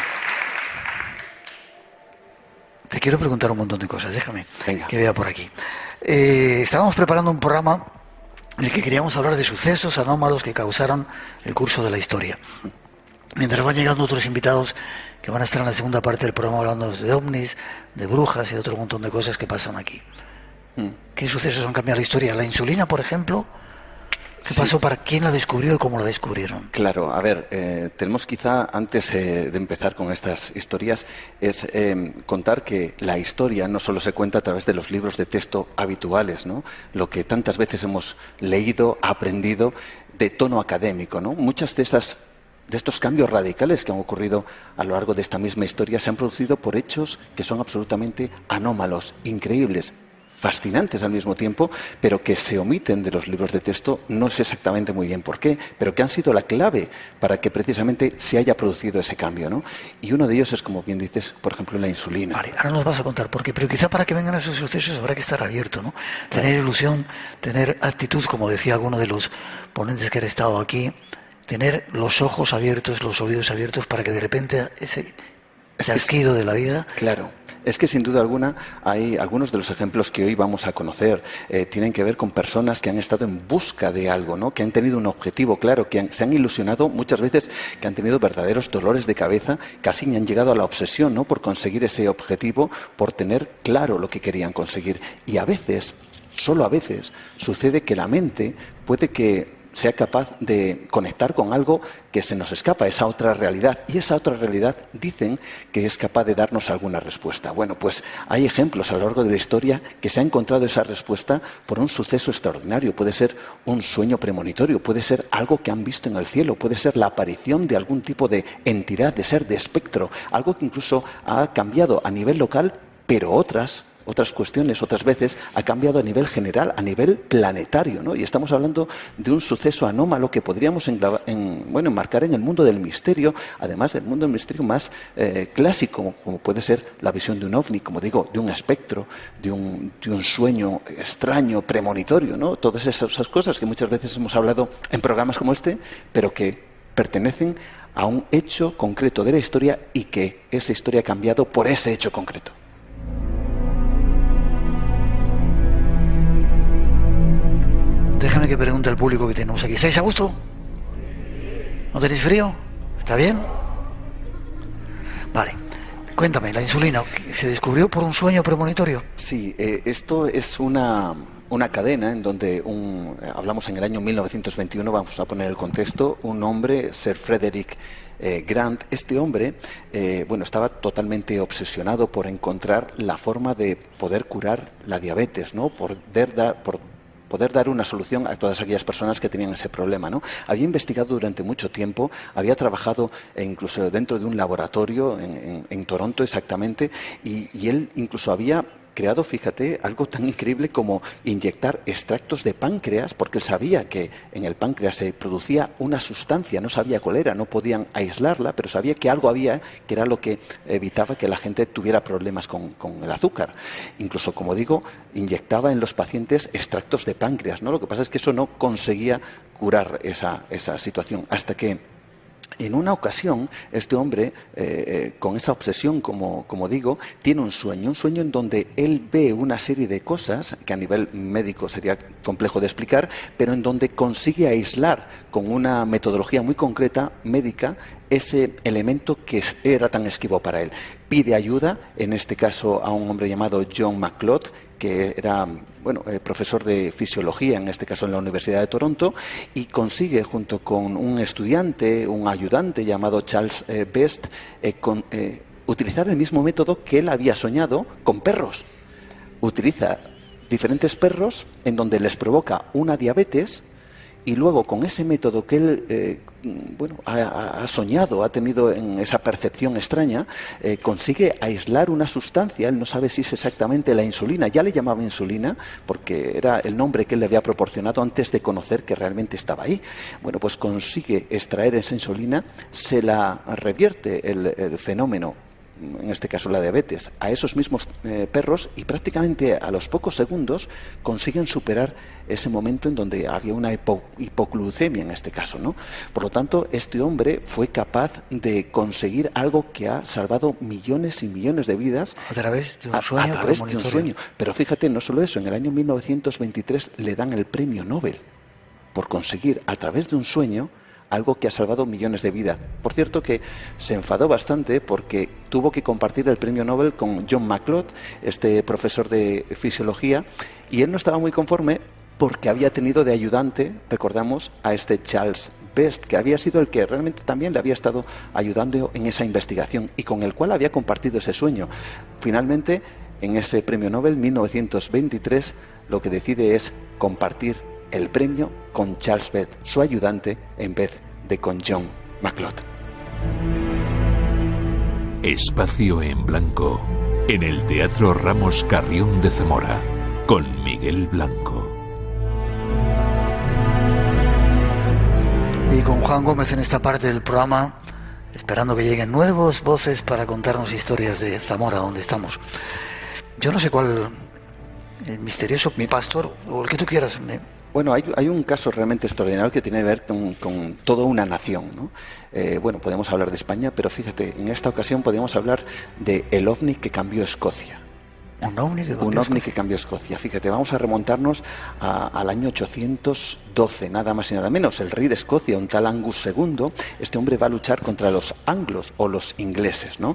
Te quiero preguntar un montón de cosas, déjame que vea por aquí. Estábamos preparando un programa en el que queríamos hablar de sucesos anómalos que causaron el curso de la historia. Mientras van llegando otros invitados que van a estar en la segunda parte del programa hablando de ovnis, de brujas y de otro montón de cosas que pasan aquí. ¿Qué sucesos han cambiado la historia? La insulina, por ejemplo, ¿qué pasó? ¿Para quién la descubrió y cómo la descubrieron? Claro, a ver, tenemos quizá, antes de empezar con estas historias, es contar que la historia no solo se cuenta a través de los libros de texto habituales, ¿no? Lo que tantas veces hemos leído, aprendido de tono académico, ¿no? Muchas de estos cambios radicales que han ocurrido a lo largo de esta misma historia se han producido por hechos que son absolutamente anómalos, increíbles, fascinantes al mismo tiempo, pero que se omiten de los libros de texto, no sé exactamente muy bien por qué, pero que han sido la clave para que precisamente se haya producido ese cambio, ¿no? Y uno de ellos es, como bien dices, por ejemplo, la insulina. Vale, ahora nos vas a contar por qué, pero quizá para que vengan esos sucesos habrá que estar abierto, ¿no? Tener ilusión, tener actitud, como decía alguno de los ponentes que han estado aquí, tener los ojos abiertos, los oídos abiertos para que de repente ese chasquido de la vida... Claro. Es que sin duda alguna hay algunos de los ejemplos que hoy vamos a conocer tienen que ver con personas que han estado en busca de algo, ¿no? Que han tenido un objetivo claro, que se han ilusionado muchas veces, que han tenido verdaderos dolores de cabeza, casi han llegado a la obsesión, ¿no? Por conseguir ese objetivo, por tener claro lo que querían conseguir. Y a veces, solo a veces, sucede que la mente puede que sea capaz de conectar con algo que se nos escapa, esa otra realidad. Y esa otra realidad dicen que es capaz de darnos alguna respuesta. Bueno, pues hay ejemplos a lo largo de la historia que se ha encontrado esa respuesta por un suceso extraordinario. Puede ser un sueño premonitorio, puede ser algo que han visto en el cielo, puede ser la aparición de algún tipo de entidad, de ser, de espectro, algo que incluso ha cambiado a nivel local, pero otras cuestiones, otras veces ha cambiado a nivel general, a nivel planetario, ¿no? Y estamos hablando de un suceso anómalo que podríamos enmarcar en el mundo del misterio, además del mundo del misterio más clásico, como puede ser la visión de un ovni, como digo, de un espectro, de un sueño extraño, premonitorio, ¿no? Todas esas cosas que muchas veces hemos hablado en programas como este, pero que pertenecen a un hecho concreto de la historia y que esa historia ha cambiado por ese hecho concreto. Déjame que pregunte al público que tenemos aquí. ¿Estáis a gusto? ¿No tenéis frío? ¿Está bien? Vale. Cuéntame, la insulina, ¿se descubrió por un sueño premonitorio? Sí, esto es una cadena en donde hablamos en el año 1921, vamos a poner el contexto, un hombre, Sir Frederick Grant, este hombre, estaba totalmente obsesionado por encontrar la forma de poder curar la diabetes, ¿no? Poder dar una solución a todas aquellas personas que tenían ese problema, ¿no? Había investigado durante mucho tiempo, había trabajado incluso dentro de un laboratorio en Toronto exactamente, y él incluso había creado, fíjate, algo tan increíble como inyectar extractos de páncreas, porque él sabía que en el páncreas se producía una sustancia, no sabía cuál era, no podían aislarla, pero sabía que algo había que era lo que evitaba que la gente tuviera problemas con el azúcar. Incluso, como digo, inyectaba en los pacientes extractos de páncreas, ¿no? Lo que pasa es que eso no conseguía curar esa situación, hasta que en una ocasión, este hombre, con esa obsesión, como digo, tiene un sueño en donde él ve una serie de cosas que a nivel médico sería complejo de explicar, pero en donde consigue aislar con una metodología muy concreta, médica, ese elemento que era tan esquivo para él. Pide ayuda, en este caso a un hombre llamado John McLeod, que era profesor de fisiología, en este caso en la Universidad de Toronto, y consigue, junto con un estudiante, un ayudante llamado Charles Best, utilizar el mismo método que él había soñado con perros. Utiliza diferentes perros en donde les provoca una diabetes y luego con ese método que él ha soñado, ha tenido en esa percepción extraña, consigue aislar una sustancia. Él no sabe si es exactamente la insulina, ya le llamaba insulina porque era el nombre que él le había proporcionado antes de conocer que realmente estaba ahí. Bueno, pues consigue extraer esa insulina, se la revierte el fenómeno, en este caso la diabetes, a esos mismos perros, y prácticamente a los pocos segundos consiguen superar ese momento en donde había una hipoglucemia en este caso, ¿no? Por lo tanto, este hombre fue capaz de conseguir algo que ha salvado millones y millones de vidas a través de un sueño. A través de un sueño. Pero fíjate, no solo eso, en el año 1923 le dan el premio Nobel por conseguir a través de un sueño algo que ha salvado millones de vidas. Por cierto que se enfadó bastante porque tuvo que compartir el premio Nobel con John McLeod, este profesor de fisiología, y él no estaba muy conforme porque había tenido de ayudante, recordamos, a este Charles Best, que había sido el que realmente también le había estado ayudando en esa investigación y con el cual había compartido ese sueño. Finalmente, en ese premio Nobel 1923, lo que decide es compartir el premio con Charles Best, su ayudante, en vez de con John McLeod. Espacio en Blanco, en el Teatro Ramos Carrión de Zamora, con Miguel Blanco. Y con Juan Gómez en esta parte del programa, esperando que lleguen nuevas voces para contarnos historias de Zamora, donde estamos. Yo no sé cuál, el misterioso pastor, o el que tú quieras. Bueno, hay un caso realmente extraordinario que tiene que ver con toda una nación, ¿no? Podemos hablar de España, pero fíjate, en esta ocasión podemos hablar de el ovni que cambió Escocia. Un ovni que cambió Escocia. Fíjate, vamos a remontarnos al año 812, nada más y nada menos. El rey de Escocia, un tal Angus II, este hombre va a luchar contra los anglos o los ingleses, ¿no?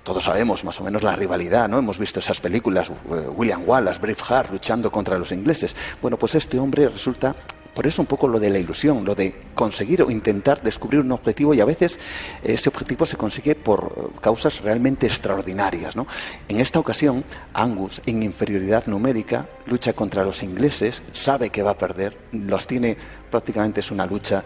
Todos sabemos más o menos la rivalidad, ¿no? Hemos visto esas películas, William Wallace, Braveheart, luchando contra los ingleses. Bueno, pues este hombre resulta, por eso un poco lo de la ilusión, lo de conseguir o intentar descubrir un objetivo, y a veces ese objetivo se consigue por causas realmente extraordinarias, ¿no? En esta ocasión, Angus, en inferioridad numérica, lucha contra los ingleses, sabe que va a perder, los tiene, prácticamente es una lucha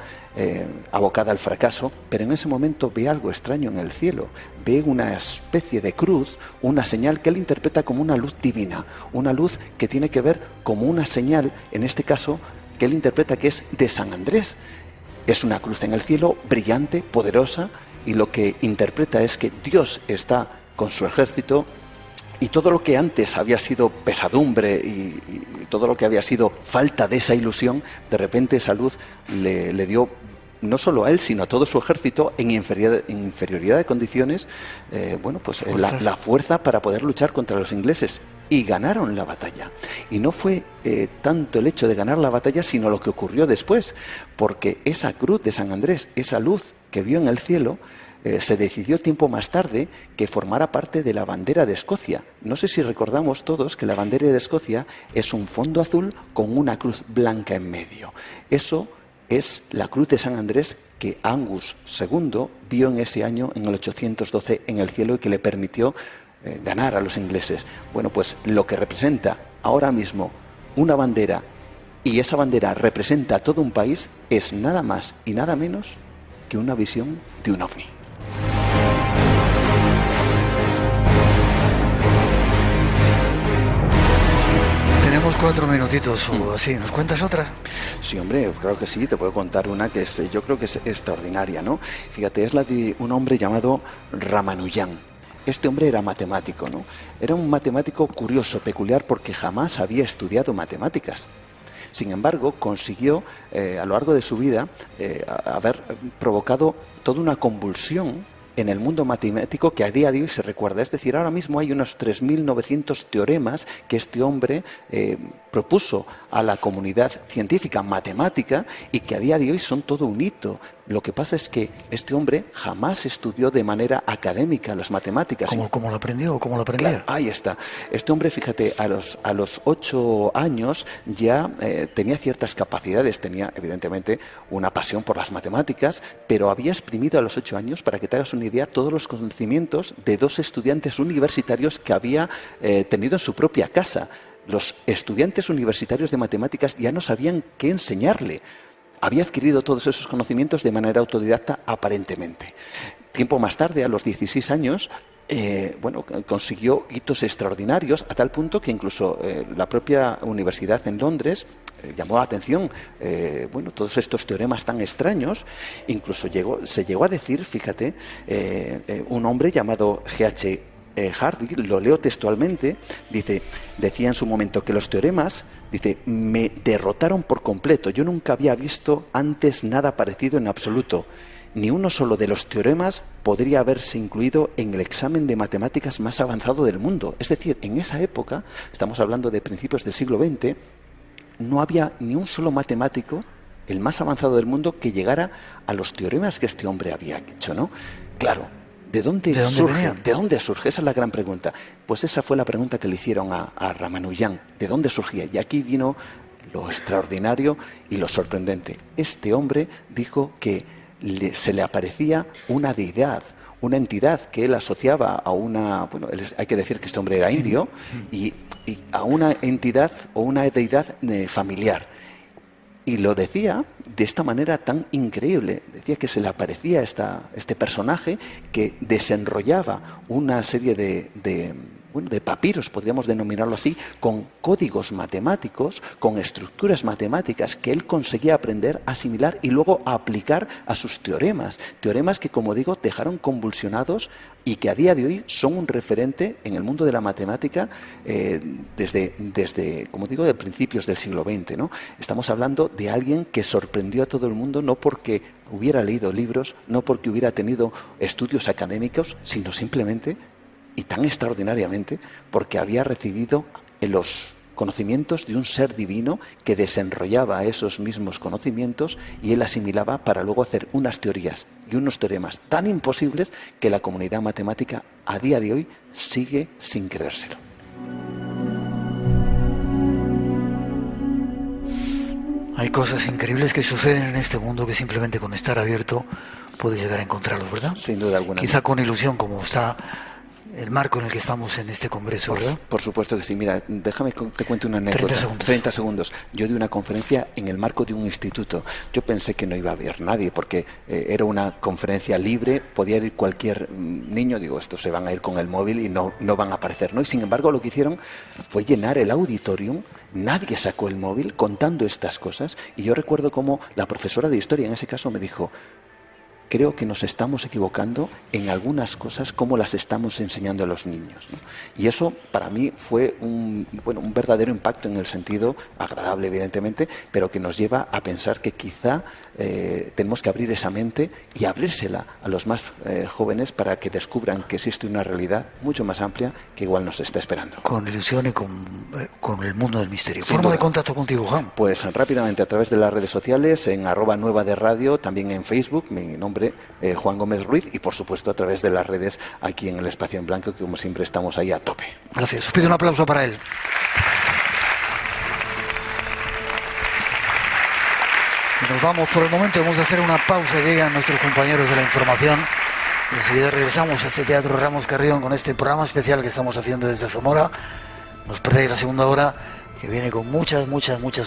abocada al fracaso, pero en ese momento ve algo extraño en el cielo, ve una especie de cruz, una señal que él interpreta como una luz divina, una luz que tiene que ver como una señal, en este caso, que él interpreta que es de San Andrés. Es una cruz en el cielo, brillante, poderosa, y lo que interpreta es que Dios está con su ejército, y todo lo que antes había sido pesadumbre y todo lo que había sido falta de esa ilusión, de repente esa luz le dio no solo a él, sino a todo su ejército en inferioridad de condiciones, la fuerza para poder luchar contra los ingleses. Y ganaron la batalla. Y no fue tanto el hecho de ganar la batalla, sino lo que ocurrió después, porque esa cruz de San Andrés, esa luz que vio en el cielo, se decidió tiempo más tarde que formara parte de la bandera de Escocia. No sé si recordamos todos que la bandera de Escocia es un fondo azul con una cruz blanca en medio. Eso es la cruz de San Andrés que Angus II vio en ese año, en el 812, en el cielo, y que le permitió ganar a los ingleses. Bueno, pues lo que representa ahora mismo una bandera, y esa bandera representa a todo un país, es nada más y nada menos que una visión de un ovni. Tenemos 4 minutitos o así. ¿Nos cuentas otra? Sí, hombre, creo que sí. Te puedo contar una que yo creo que es extraordinaria, ¿no? Fíjate, es la de un hombre llamado Ramanujan. Este hombre era matemático, ¿no? Era un matemático curioso, peculiar, porque jamás había estudiado matemáticas. Sin embargo, consiguió a lo largo de su vida haber provocado toda una convulsión en el mundo matemático que a día de hoy se recuerda. Es decir, ahora mismo hay unos 3.900 teoremas que este hombre propuso a la comunidad científica matemática y que a día de hoy son todo un hito. Lo que pasa es que este hombre jamás estudió de manera académica las matemáticas. ¿Cómo lo aprendió? ¿Cómo lo aprendía? Claro, ahí está. Este hombre, fíjate, a los 8 años ya tenía ciertas capacidades, tenía evidentemente una pasión por las matemáticas, pero había exprimido a los 8 años, para que te hagas una idea, todos los conocimientos de 2 estudiantes universitarios que había tenido en su propia casa. Los estudiantes universitarios de matemáticas ya no sabían qué enseñarle. había adquirido todos esos conocimientos de manera autodidacta aparentemente. Tiempo más tarde, a los 16 años, consiguió hitos extraordinarios a tal punto que incluso la propia universidad en Londres llamó la atención todos estos teoremas tan extraños. Incluso se llegó a decir, fíjate, un hombre llamado G.H. Hardy, lo leo textualmente, decía en su momento que los teoremas, me derrotaron por completo. Yo nunca había visto antes nada parecido en absoluto. Ni uno solo de los teoremas podría haberse incluido en el examen de matemáticas más avanzado del mundo. Es decir, en esa época, estamos hablando de principios del siglo XX, no había ni un solo matemático, el más avanzado del mundo, que llegara a los teoremas que este hombre había hecho, ¿no? Claro, ¿de dónde surge? Esa es la gran pregunta. Pues esa fue la pregunta que le hicieron a Ramanujan. ¿De dónde surgía? Y aquí vino lo extraordinario y lo sorprendente. Este hombre dijo que se le aparecía una deidad, una entidad que él asociaba a una... hay que decir que este hombre era indio, y a una entidad o una deidad familiar. Y lo decía de esta manera tan increíble. Decía que se le aparecía este personaje que desenrollaba una serie de papiros, podríamos denominarlo así, con códigos matemáticos, con estructuras matemáticas que él conseguía aprender, asimilar y luego aplicar a sus teoremas. Teoremas que, como digo, dejaron convulsionados y que a día de hoy son un referente en el mundo de la matemática desde, como digo, de principios del siglo XX, ¿no? Estamos hablando de alguien que sorprendió a todo el mundo, no porque hubiera leído libros, no porque hubiera tenido estudios académicos, sino simplemente, y tan extraordinariamente, porque había recibido los conocimientos de un ser divino que desenrollaba esos mismos conocimientos y él asimilaba para luego hacer unas teorías y unos teoremas tan imposibles que la comunidad matemática a día de hoy sigue sin creérselo. Hay cosas increíbles que suceden en este mundo que simplemente con estar abierto puedes llegar a encontrarlos, ¿verdad? Sin duda alguna. Quizá con ilusión, como está el marco en el que estamos en este congreso, ¿verdad? Por supuesto que sí. Mira, déjame que te cuente una anécdota. 30 segundos. Yo di una conferencia en el marco de un instituto. Yo pensé que no iba a haber nadie porque era una conferencia libre, podía ir cualquier niño. Digo, estos se van a ir con el móvil y no van a aparecer, ¿no? Y sin embargo lo que hicieron fue llenar el auditorium. Nadie sacó el móvil contando estas cosas. Y yo recuerdo cómo la profesora de historia en ese caso me dijo: creo que nos estamos equivocando en algunas cosas como las estamos enseñando a los niños, ¿no? Y eso para mí fue un verdadero impacto en el sentido agradable, evidentemente, pero que nos lleva a pensar que quizá tenemos que abrir esa mente y abrírsela a los más jóvenes para que descubran que existe una realidad mucho más amplia que igual nos está esperando. Con ilusión y con el mundo del misterio. ¿Forma de contacto contigo, Juan? Pues rápidamente a través de las redes sociales, en @nueva_de_radio, también en Facebook, mi nombre Juan Gómez Ruiz, y por supuesto a través de las redes aquí en el Espacio en Blanco, que como siempre estamos ahí a tope. Gracias. Os pido un aplauso para él. Y nos vamos por el momento, vamos a hacer una pausa, llegan nuestros compañeros de la información y enseguida regresamos a este Teatro Ramos Carrión con este programa especial que estamos haciendo desde Zamora. No os perdáis la segunda hora, que viene con muchas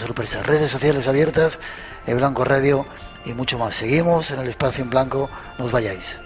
sorpresas. Redes sociales abiertas, Blanco Radio y mucho más. Seguimos en el Espacio en Blanco, no os vayáis.